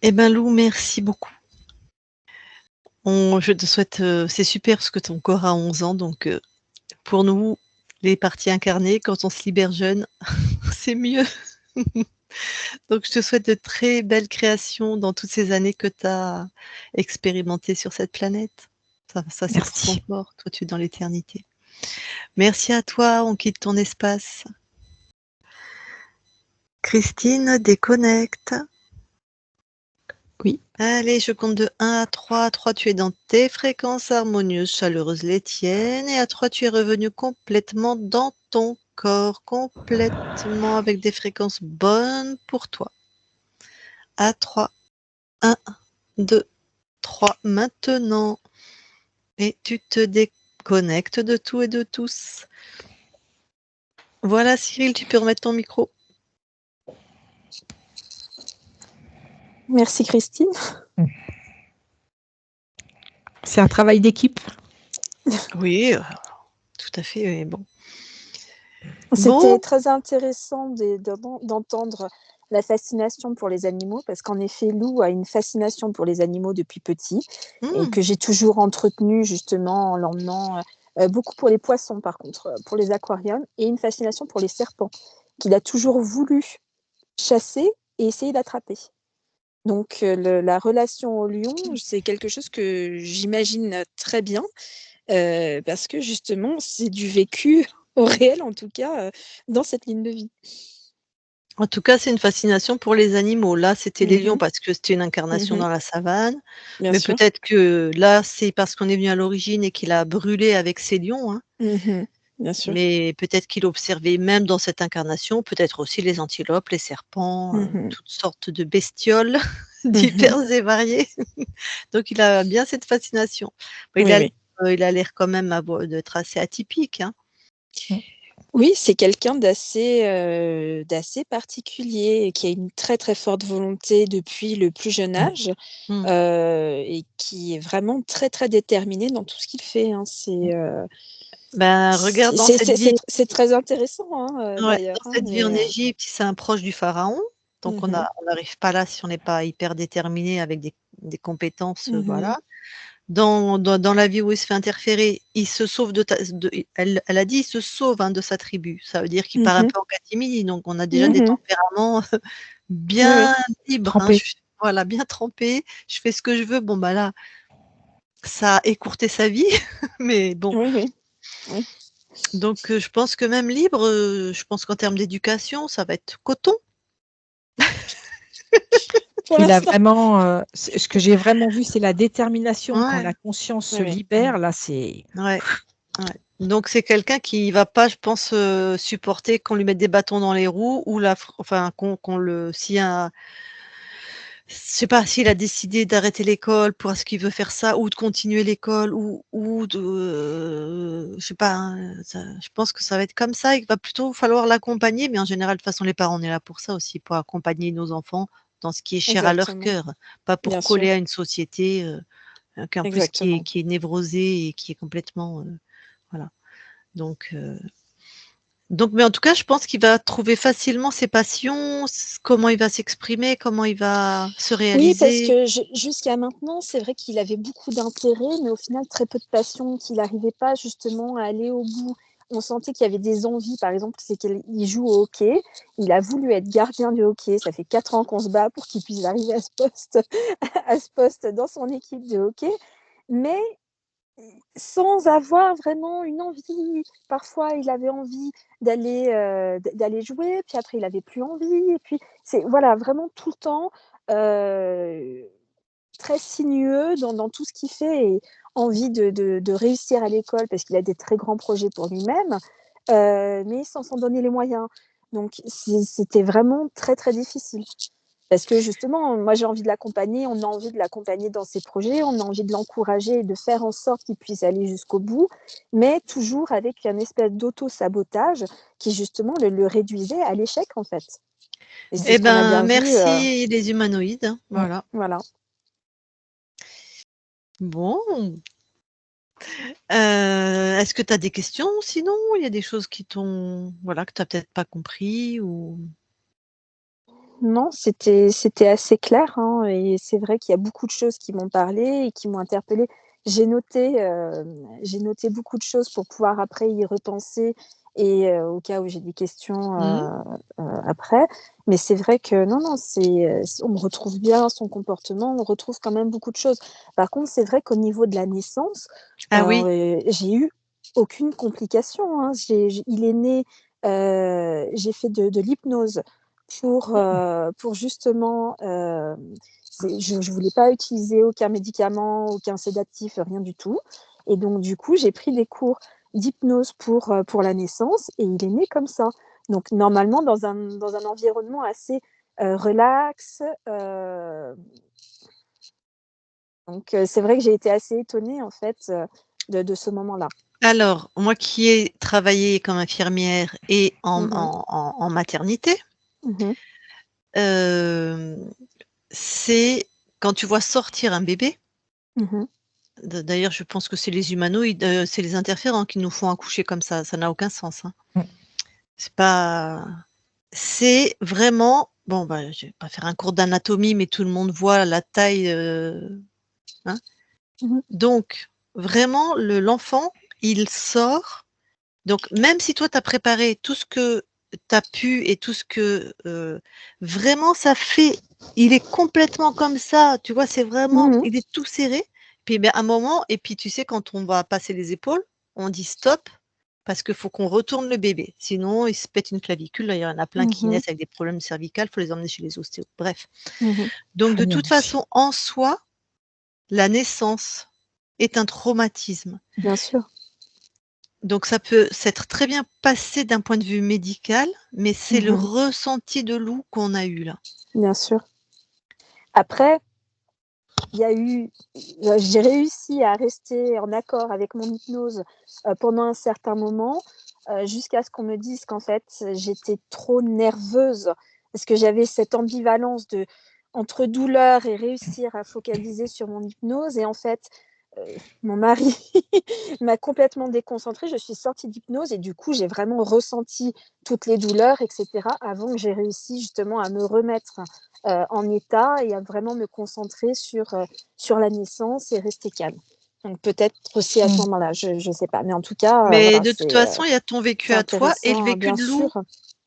Eh bien Lou, merci beaucoup. Je te souhaite, c'est super ce que ton corps a 11 ans, donc pour nous, les parties incarnées, quand on se libère jeune, c'est mieux. Donc je te souhaite de très belles créations dans toutes ces années que tu as expérimentées sur cette planète. Ça c'est pour ton Merci. corps, toi tu es dans l'éternité. Merci à toi, on quitte ton espace. Christine, déconnecte. Oui. Allez, je compte de 1 à 3. À 3, tu es dans tes fréquences harmonieuses, chaleureuses, les tiennes. Et à 3, tu es revenu complètement dans ton corps, complètement avec des fréquences bonnes pour toi. À 3, 1, 2, 3, maintenant. Et tu te déconnectes de tout et de tous. Voilà, Cyril, tu peux remettre ton micro. Merci Christine. C'est un travail d'équipe. Oui, tout à fait, mais bon. C'était Bon, très intéressant d'entendre la fascination pour les animaux parce qu'en effet, Lou a une fascination pour les animaux depuis petit et que j'ai toujours entretenue justement en l'emmenant beaucoup pour les poissons par contre, pour les aquariums et une fascination pour les serpents qu'il a toujours voulu chasser et essayer d'attraper. Donc la relation au lion, c'est quelque chose que j'imagine très bien parce que justement, c'est du vécu au réel, en tout cas, dans cette ligne de vie. en tout cas, c'est une fascination pour les animaux. Là, c'était les lions Mmh. parce que c'était une incarnation Mmh. dans la savane. Bien Mais sûr. peut-être que là, c'est parce qu'on est venu à l'origine et qu'il a brûlé avec ses lions, hein. Mmh. Bien sûr. Mais peut-être qu'il observait même dans cette incarnation, peut-être aussi les antilopes, les serpents, Mmh. toutes sortes de bestioles Mmh. diverses et variées. Donc il a bien cette fascination. Bah, Oui, oui. il a l'air quand même d'être assez atypique, hein. Oui, c'est quelqu'un d'assez particulier et qui a une très, très forte volonté depuis le plus jeune âge, Mmh. et qui est vraiment très, très déterminé dans tout ce qu'il fait, hein. Ben, regarde dans cette vie. C'est très intéressant, hein, Ouais, d'ailleurs, dans hein, cette vie mais en Égypte, c'est un proche du pharaon, donc mmh. on n'arrive pas là si on n'est pas hyper déterminé avec des compétences, Mmh. voilà. Dans la vie où il se fait interférer, il se sauve elle a dit: «Il se sauve, hein, de sa tribu». Ça veut dire qu'il part un Mmh. peu en catimini, donc on a déjà des Mmh. tempéraments Oui, oui. bien libres, hein. Trempé. Voilà, bien trempés. Je fais ce que je veux. Bon, bah, là, ça a écourté sa vie, mais bon. Oui, oui. Oui. Donc je pense que même libre, je pense qu'en termes d'éducation, ça va être coton. Pour Il a l'instant. vraiment, ce que j'ai vraiment vu, c'est la détermination quand Ouais, la conscience Oui, se oui. libère. Là, c'est ouais, ouais. Donc c'est quelqu'un qui va pas, je pense, supporter qu'on lui mette des bâtons dans les roues ou enfin qu'on le s'il y a je sais pas s'il a décidé d'arrêter l'école parce qu'il veut faire ça ou de continuer l'école ou de, je sais pas, hein, je pense que ça va être comme ça. Il va plutôt falloir l'accompagner, mais en général, de toute façon, les parents, on est là pour ça aussi, pour accompagner nos enfants dans ce qui est cher à leur Exactement. cœur, pas pour Bien coller sûr. à une société qu'en plus Exactement. qui est névrosée et qui est complètement, voilà. Donc, mais en tout cas, je pense qu'il va trouver facilement ses passions, comment il va s'exprimer, comment il va se Oui, parce réaliser. que jusqu'à maintenant, c'est vrai qu'il avait beaucoup d'intérêt, mais au final, très peu de passion, qu'il n'arrivait pas justement à aller au bout. On sentait qu'il y avait des envies, par exemple, c'est qu'il joue au hockey. Il a voulu être gardien du hockey. Ça fait 4 ans qu'on se bat pour qu'il puisse arriver à ce poste, à ce poste dans son équipe de hockey. Mais sans avoir vraiment une envie. Parfois, il avait envie d'aller jouer, puis après, il avait plus envie. Et puis, c'est voilà, vraiment tout le temps très sinueux dans tout ce qu'il fait et envie de réussir à l'école parce qu'il a des très grands projets pour lui-même, mais sans s'en donner les moyens. Donc, c'était vraiment très, très difficile. Parce que justement, moi j'ai envie de l'accompagner, on a envie de l'accompagner dans ses projets, on a envie de l'encourager et de faire en sorte qu'il puisse aller jusqu'au bout, mais toujours avec un espèce d'auto-sabotage qui justement le réduisait à l'échec en fait. Et c'est Eh ce qu'on a ben, bien vu. merci les humanoïdes, hein, voilà. Voilà. Bon, est-ce que tu as des questions sinon? Il y a des choses qui t'ont voilà, que tu as peut-être pas compris ou Non, c'était assez clair, hein, et c'est vrai qu'il y a beaucoup de choses qui m'ont parlé et qui m'ont interpellée. J'ai noté beaucoup de choses pour pouvoir après y repenser et au cas où j'ai des questions, Mmh. après. Mais c'est vrai que non, on retrouve bien son comportement, on retrouve quand même beaucoup de choses. Par contre, c'est vrai qu'au niveau de la naissance, Ah oui, j'ai eu aucune complication, hein. Il est né, j'ai fait de l'hypnose pour justement, je ne voulais pas utiliser aucun médicament, aucun sédatif, rien du tout. Et donc, du coup, j'ai pris des cours d'hypnose pour la naissance et il est né comme ça. Donc, normalement, dans un environnement assez relax. Donc, c'est vrai que j'ai été assez étonnée, en fait, de ce moment-là. alors moi qui ai travaillé comme infirmière et Mmh. en maternité, Mmh. hem, c'est quand tu vois sortir un bébé, Mmh. d'ailleurs je pense que c'est les humanoïdes, c'est les interférents qui nous font accoucher comme ça n'a aucun sens, hein. Mmh. C'est pas C'est vraiment bon, bah, je vais pas faire un cours d'anatomie, mais tout le monde voit la taille, hein. Mmh. Donc vraiment l'enfant, il sort, donc même si toi tu as préparé tout ce que tu as pu et tout ce que, vraiment ça fait il est complètement comme ça, tu vois? C'est vraiment Mmh. il est tout serré, puis, ben, un moment et puis tu sais quand on va passer les épaules, on dit: «Stop», parce qu'il faut qu'on retourne le bébé, sinon il se pète une clavicule. D'ailleurs, il y en a plein qui Mmh. naissent avec des problèmes cervicales, il faut les emmener chez les ostéos. Bref, Mmh. donc Très de bien toute aussi. façon, en soi, la naissance est un traumatisme. Bien sûr. Donc ça peut s'être très bien passé d'un point de vue médical, mais c'est le Mmh. ressenti de Lou qu'on a eu là. Bien sûr. Après, il y a eu j'ai réussi à rester en accord avec mon hypnose, pendant un certain moment, jusqu'à ce qu'on me dise qu'en fait, j'étais trop nerveuse. Parce que j'avais cette ambivalence entre douleur et réussir à focaliser sur mon hypnose et en fait, mon mari m'a complètement déconcentrée. Je suis sortie d'hypnose et du coup, j'ai vraiment ressenti toutes les douleurs et cetera avant que j'ai réussi justement à me remettre, en état et à vraiment me concentrer sur la naissance et rester calme. Donc peut-être aussi à ce Mmh. moment-là, je sais pas. Mais en tout cas, Mais voilà, de toute façon, il y a ton vécu c'est à toi et le intéressant, hein, vécu bien de Lou sûr,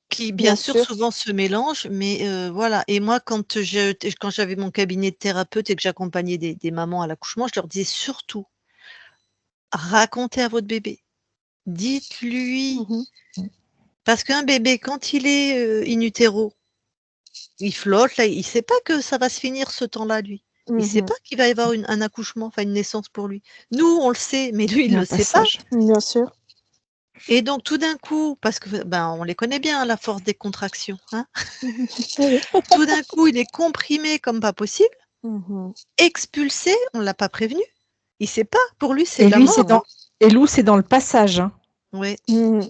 qui, bien bien sûr, sûr. souvent se mélangent, mais voilà et moi quand j'avais mon cabinet de thérapeute et que j'accompagnais des mamans à l'accouchement, je leur disais surtout: «Racontez à votre bébé, dites-lui». Mmh. Mmh. Parce qu'un bébé quand il est, in utero, il flotte là, il sait pas que ça va se finir ce temps-là lui. Il sait Mmh. pas qu'il va y avoir un accouchement, enfin une naissance pour lui. Nous, on le sait, mais lui, Il y il a le un sait pas. passage. Bien sûr. Et donc tout d'un coup, parce que on les connaît bien, la force des contractions, hein. Oui. Tout d'un coup, il est comprimé comme pas possible, Mhm. expulsé, on l'a pas prévenu. Il sait pas, pour lui, c'est Et la lui, c'est mort. Lou, c'est dans le passage, hein. Ouais. Mhm.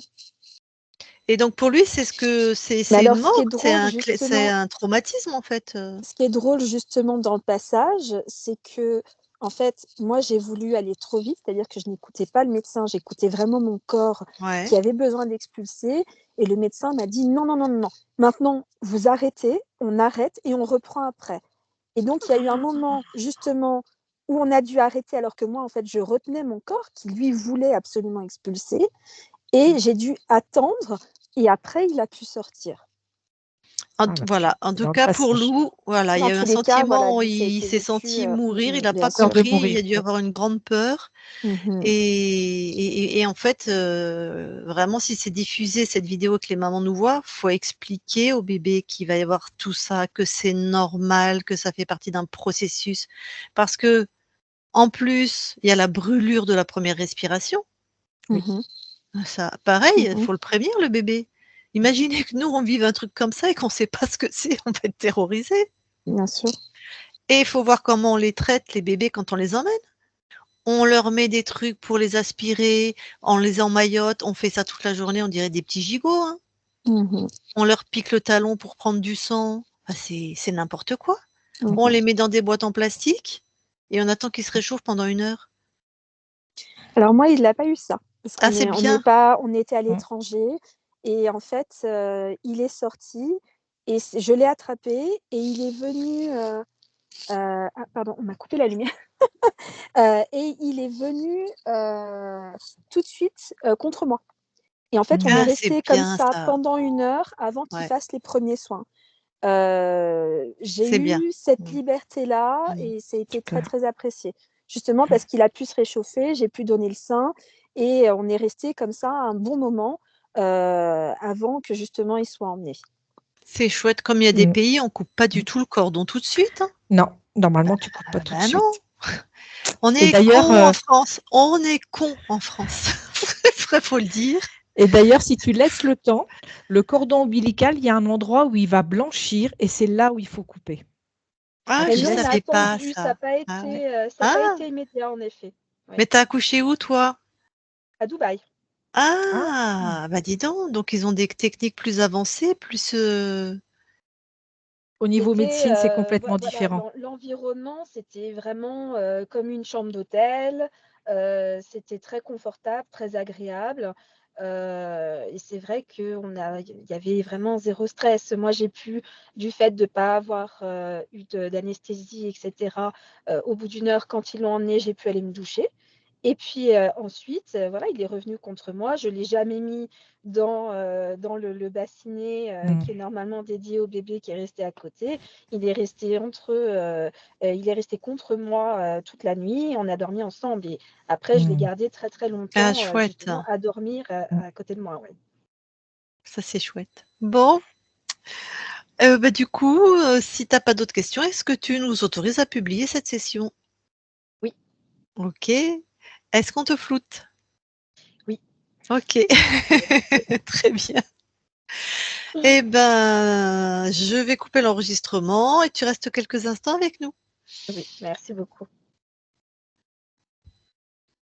Et donc pour lui, c'est Mais c'est une alors, ce qui mort, est c'est drôle, c'est justement, un traumatisme en fait. ce qui est drôle justement dans le passage, c'est que, en fait, moi, j'ai voulu aller trop vite, c'est-à-dire que je n'écoutais pas le médecin, j'écoutais vraiment mon corps Ouais. qui avait besoin d'expulser. Et le médecin m'a dit non, non, non, non, non. Maintenant, vous arrêtez, on arrête et on reprend après. Et donc, il y a eu un moment justement où on a dû arrêter, alors que moi, en fait, je retenais mon corps qui, lui, voulait absolument expulser. Et j'ai dû attendre et après, il a pu sortir. Voilà, Voilà, en c'est tout dans le cas pour passage. Lou, voilà, il y Dans a eu un tous les cas, voilà, sentiment, lui, ça a il été s'est vécu, senti mourir, il n'a pas bien Peur sûr. de compris, il mourir. a dû avoir une grande peur. Mhm. Et en fait, vraiment, si c'est diffusé, cette vidéo que les mamans nous voient, faut expliquer au bébé qu'il va y avoir tout ça, que c'est normal, que ça fait partie d'un processus. Parce que en plus, il y a la brûlure de la première respiration. Oui. Mhm. Ça, pareil, il Mhm. faut le prévenir, le bébé. Imaginez que nous, on vive un truc comme ça et qu'on ne sait pas ce que c'est, on va être terrorisé. Bien sûr. Et il faut voir comment on les traite, les bébés, quand on les emmène. On leur met des trucs pour les aspirer, on les emmaillote, on fait ça toute la journée, on dirait des petits gigots, hein. Mhm. On leur pique le talon pour prendre du sang. Enfin, c'est n'importe quoi. On Mhm. les met dans des boîtes en plastique et on attend qu'ils se réchauffent pendant 1 heure. Alors moi, il n'a pas eu ça, parce Ah, c'est bien. on était à Mm. l'étranger et en fait, il est sorti et je l'ai attrapé et il est venu, ah pardon, on m'a coupé la lumière. Et il est venu, tout de suite, contre moi. Et en fait, on est Ah, c'est resté comme bien ça ça. pendant 1 heure avant qu'il Ouais, fasse les premiers soins. J'ai c'est bien. eu cette Mm. liberté-là Mm. et ça a été très, Super. très apprécié. Justement parce qu'il a pu se réchauffer, j'ai pu donner le sein et on est resté comme ça un bon moment, avant que justement il soit emmené. C'est chouette. Comme il y a des Mm. pays, on coupe pas du tout le cordon tout de suite, hein. Non, normalement, tu coupes pas Ah tout de ben non. suite. On Et est d'ailleurs, cons en France. On est cons en France. Faut le dire. si tu laisses le temps, le cordon ombilical, il y a un endroit où il va blanchir et c'est là où il faut couper. Quand Ah, Mais tu je nous, on a laisses, savais pas attendu, ça. Ah ouais. ça a pas Ah, été immédiat en effet. Oui, mais t'as accouché où, toi? à Dubaï. ah, Ah, bah dis donc ils ont des techniques plus avancées, plus. au niveau C'était, médecine, c'est complètement voilà, différent. l'environnement, c'était vraiment, comme une chambre d'hôtel, c'était très confortable, très agréable, et c'est vrai il y avait vraiment zéro stress. Moi, j'ai pu, du fait de pas avoir, eu d'anesthésie et cetera, au bout d'1 heure, quand ils l'ont emmené, j'ai pu aller me doucher. Et puis, ensuite, voilà, il est revenu contre moi. Je ne l'ai jamais mis dans le bassinet, Mm. qui est normalement dédié au bébé qui est resté à côté. Il est resté contre moi, toute la nuit. On a dormi ensemble et après je l'ai Mm. gardé très, très Ah, longtemps, chouette. justement à dormir, Mm. à côté de moi, ouais. Ça, c'est chouette. Bon, bah, du coup, si t'as pas d'autres questions, est-ce que tu nous autorises à publier cette session? Oui, OK. Est-ce qu'on te floute? oui. OK. Très bien. Eh ben, je vais couper l'enregistrement et tu restes quelques instants avec nous. Oui, merci beaucoup.